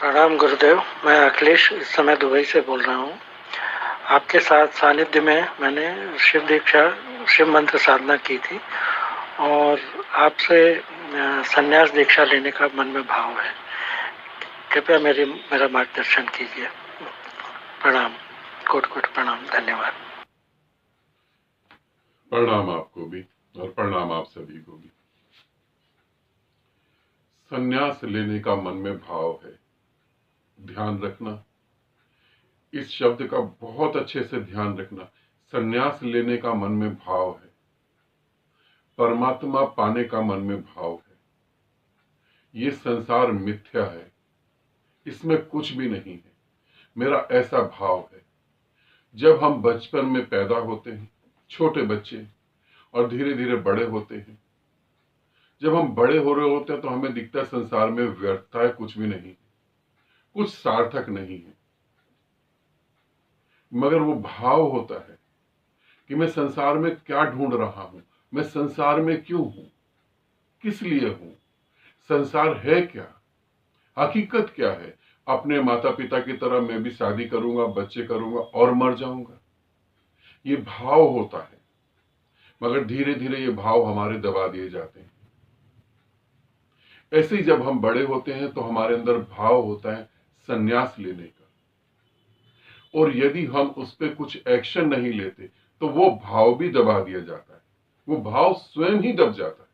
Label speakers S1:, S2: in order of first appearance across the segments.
S1: प्रणाम गुरुदेव। मैं अखिलेश इस समय दुबई से बोल रहा हूँ। आपके साथ सानिध्य में मैंने शिव दीक्षा, शिव मंत्र साधना की थी और आपसे संन्यास दीक्षा लेने का मन में भाव है। कृपया मेरा मार्गदर्शन कीजिए। प्रणाम, कोटि कोटि प्रणाम, धन्यवाद।
S2: प्रणाम आपको भी और प्रणाम आप सभी को भी। संन्यास लेने का मन में भाव है। ध्यान रखना, इस शब्द का बहुत अच्छे से ध्यान रखना। संन्यास लेने का मन में भाव है, परमात्मा पाने का मन में भाव है। ये संसार मिथ्या है, इसमें कुछ भी नहीं है। मेरा ऐसा भाव है, जब हम बचपन में पैदा होते हैं, छोटे बच्चे, और धीरे धीरे बड़े होते हैं, जब हम बड़े हो रहे होते हैं तो हमें दिखता है संसार में व्यर्थता है, कुछ भी नहीं, कुछ सार्थक नहीं है। मगर वो भाव होता है कि मैं संसार में क्या ढूंढ रहा हूं, मैं संसार में क्यों हूं, किस लिए हूं, संसार है क्या, हकीकत क्या है। अपने माता पिता की तरह मैं भी शादी करूंगा, बच्चे करूंगा और मर जाऊंगा, ये भाव होता है। मगर धीरे धीरे ये भाव हमारे दबा दिए जाते हैं। ऐसे ही जब हम बड़े होते हैं तो हमारे अंदर भाव होता है संन्यास लेने का, और यदि हम उस पर कुछ एक्शन नहीं लेते तो वो भाव भी दबा दिया जाता है, वो भाव स्वयं ही दब जाता है।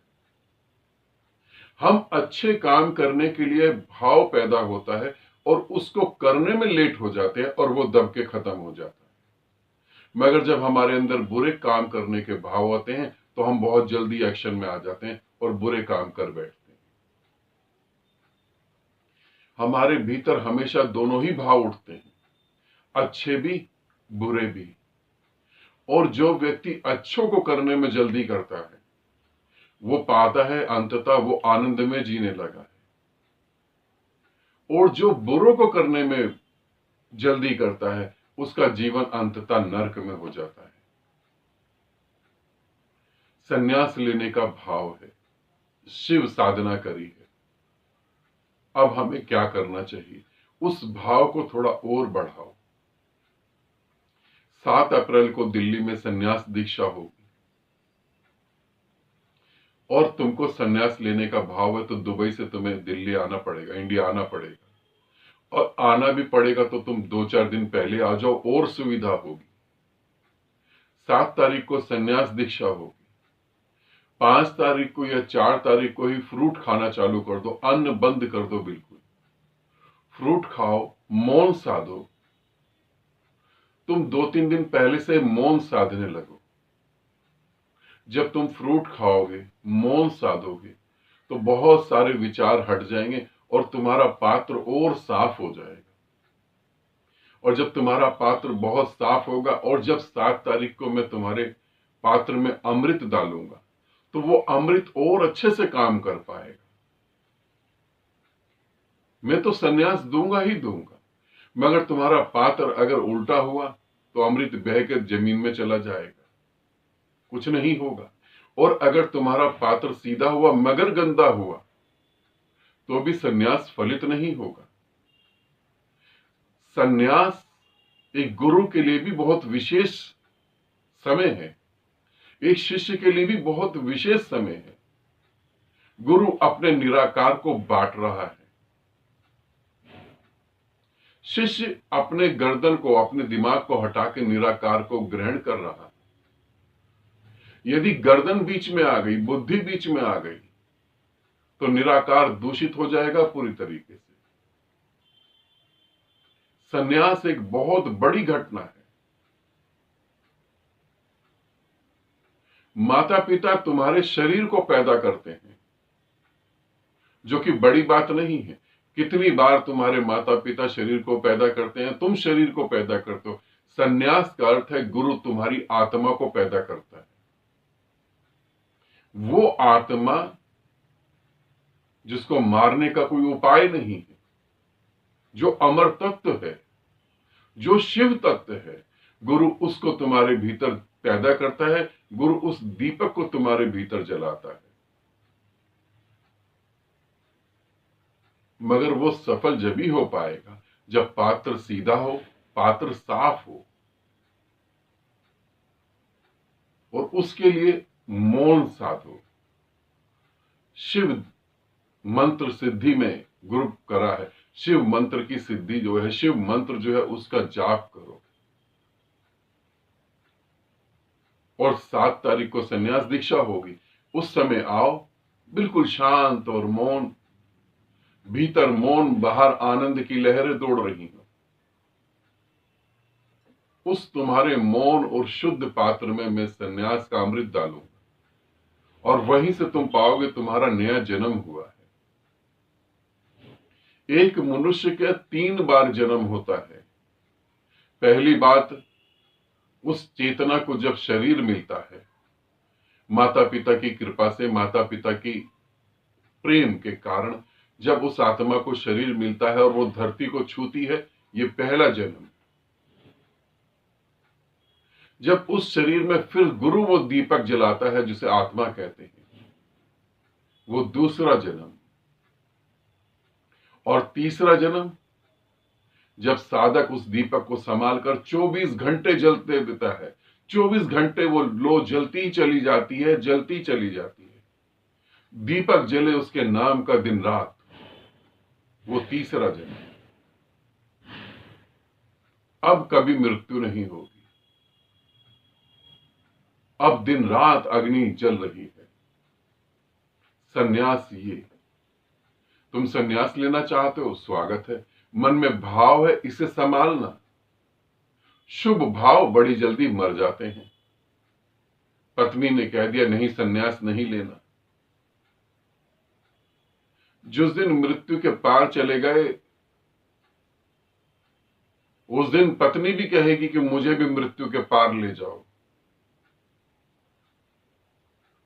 S2: हम अच्छे काम करने के लिए भाव पैदा होता है और उसको करने में लेट हो जाते हैं और वो दब के खत्म हो जाता है। मगर जब हमारे अंदर बुरे काम करने के भाव आते हैं तो हम बहुत जल्दी एक्शन में आ जाते हैं और बुरे काम कर बैठते हैं। हमारे भीतर हमेशा दोनों ही भाव उठते हैं, अच्छे भी बुरे भी। और जो व्यक्ति अच्छों को करने में जल्दी करता है वो पाता है अंततः वो आनंद में जीने लगा है, और जो बुरों को करने में जल्दी करता है उसका जीवन अंततः नरक में हो जाता है। संन्यास लेने का भाव है, शिव साधना करी है। अब हमें क्या करना चाहिए, उस भाव को थोड़ा और बढ़ाओ। 7 अप्रैल को दिल्ली में संन्यास दीक्षा होगी, और तुमको संन्यास लेने का भाव है तो दुबई से तुम्हें दिल्ली आना पड़ेगा, इंडिया आना पड़ेगा। और आना भी पड़ेगा तो तुम 2-4 दिन पहले आ जाओ और सुविधा होगी। 7 तारीख को संन्यास दीक्षा होगी, 5 तारीख को या 4 तारीख को ही फ्रूट खाना चालू कर दो, अन्न बंद कर दो बिल्कुल। फ्रूट खाओ, मौन साधो। तुम 2-3 दिन पहले से मौन साधने लगो। जब तुम फ्रूट खाओगे, मौन साधोगे, तो बहुत सारे विचार हट जाएंगे और तुम्हारा पात्र और साफ हो जाएगा। और जब तुम्हारा पात्र बहुत साफ होगा और जब 7 तारीख को मैं तुम्हारे पात्र में अमृत डालूंगा तो वो अमृत और अच्छे से काम कर पाएगा। मैं तो संन्यास दूंगा ही दूंगा, मगर तुम्हारा पात्र अगर उल्टा हुआ तो अमृत बह के जमीन में चला जाएगा, कुछ नहीं होगा। और अगर तुम्हारा पात्र सीधा हुआ मगर गंदा हुआ तो भी संन्यास फलित नहीं होगा। संन्यास एक गुरु के लिए भी बहुत विशेष समय है, एक शिष्य के लिए भी बहुत विशेष समय है। गुरु अपने निराकार को बांट रहा है, शिष्य अपने गर्दन को, अपने दिमाग को हटा के निराकार को ग्रहण कर रहा है। यदि गर्दन बीच में आ गई, बुद्धि बीच में आ गई, तो निराकार दूषित हो जाएगा पूरी तरीके से। संन्यास एक बहुत बड़ी घटना है। माता पिता तुम्हारे शरीर को पैदा करते हैं, जो कि बड़ी बात नहीं है। कितनी बार तुम्हारे माता पिता शरीर को पैदा करते हैं, तुम शरीर को पैदा करते हो। संन्यास का अर्थ है गुरु तुम्हारी आत्मा को पैदा करता है। वो आत्मा जिसको मारने का कोई उपाय नहीं है, जो अमर तत्व है, जो शिव तत्व है, गुरु उसको तुम्हारे भीतर पैदा करता है। गुरु उस दीपक को तुम्हारे भीतर जलाता है। मगर वो सफल जब ही हो पाएगा जब पात्र सीधा हो, पात्र साफ हो, और उसके लिए मौन साधो। शिव मंत्र सिद्धि में ग्रुप करा है, शिव मंत्र की सिद्धि जो है, शिव मंत्र जो है उसका जाप करो। और 7 तारीख को संन्यास दीक्षा होगी, उस समय आओ, बिल्कुल शांत और मौन, भीतर मौन, बाहर आनंद की लहरें दौड़ रही हो। उस तुम्हारे मौन और शुद्ध पात्र में मैं संन्यास का अमृत डालूंगा, और वहीं से तुम पाओगे तुम्हारा नया जन्म हुआ है। एक मनुष्य का 3 बार जन्म होता है। पहली बात, उस चेतना को जब शरीर मिलता है, माता पिता की कृपा से, माता पिता की प्रेम के कारण जब उस आत्मा को शरीर मिलता है और वो धरती को छूती है, ये पहला जन्म। जब उस शरीर में फिर गुरु वो दीपक जलाता है जिसे आत्मा कहते हैं, वो दूसरा जन्म। और तीसरा जन्म, जब साधक उस दीपक को संभालकर 24 घंटे जलते देता है, 24 घंटे वो लो जलती चली जाती है, जलती चली जाती है, दीपक जले उसके नाम का दिन रात, वो तीसरा जन्म। अब कभी मृत्यु नहीं होगी, अब दिन रात अग्नि जल रही है। सन्यास ये, तुम सन्यास लेना चाहते हो, स्वागत है। मन में भाव है, इसे संभालना। शुभ भाव बड़ी जल्दी मर जाते हैं। पत्नी ने कह दिया नहीं, सन्यास नहीं लेना। जिस दिन मृत्यु के पार चले गए, उस दिन पत्नी भी कहेगी कि मुझे भी मृत्यु के पार ले जाओ।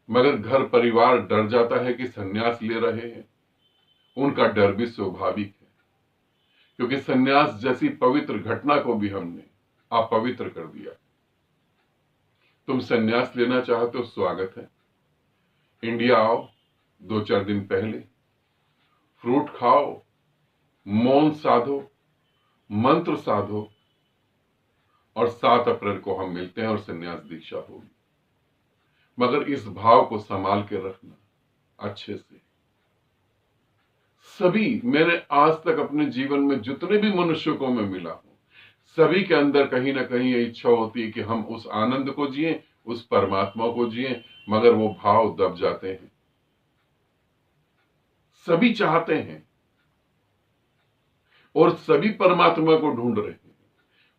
S2: मगर घर परिवार डर जाता है कि सन्यास ले रहे हैं। उनका डर भी स्वाभाविक है, क्योंकि सन्यास जैसी पवित्र घटना को भी हमने अपवित्र कर दिया। तुम सन्यास लेना चाहते हो, स्वागत है। इंडिया आओ, 2-4 दिन पहले फ्रूट खाओ, मौन साधो, मंत्र साधो, और 7 अप्रैल को हम मिलते हैं और सन्यास दीक्षा होगी। मगर इस भाव को संभाल के रखना अच्छे से। सभी, मैंने आज तक अपने जीवन में जितने भी मनुष्यों को मैं मिला हूं, सभी के अंदर कहीं ना कहीं ये इच्छा होती है कि हम उस आनंद को जिए, उस परमात्मा को जिए, मगर वो भाव दब जाते हैं। सभी चाहते हैं और सभी परमात्मा को ढूंढ रहे हैं।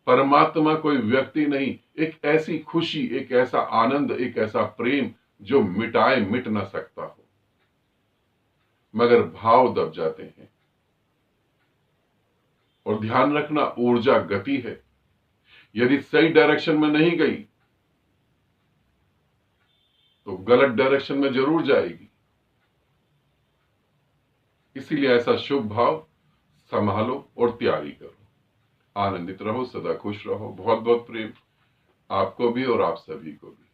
S2: परमात्मा कोई व्यक्ति नहीं, एक ऐसी खुशी, एक ऐसा आनंद, एक ऐसा प्रेम जो मिटाए मिट ना सकता हो, मगर भाव दब जाते हैं। और ध्यान रखना, ऊर्जा गति है, यदि सही डायरेक्शन में नहीं गई तो गलत डायरेक्शन में जरूर जाएगी। इसीलिए ऐसा शुभ भाव संभालो और तैयारी करो। आनंदित रहो, सदा खुश रहो। बहुत बहुत प्रेम आपको भी और आप सभी को भी।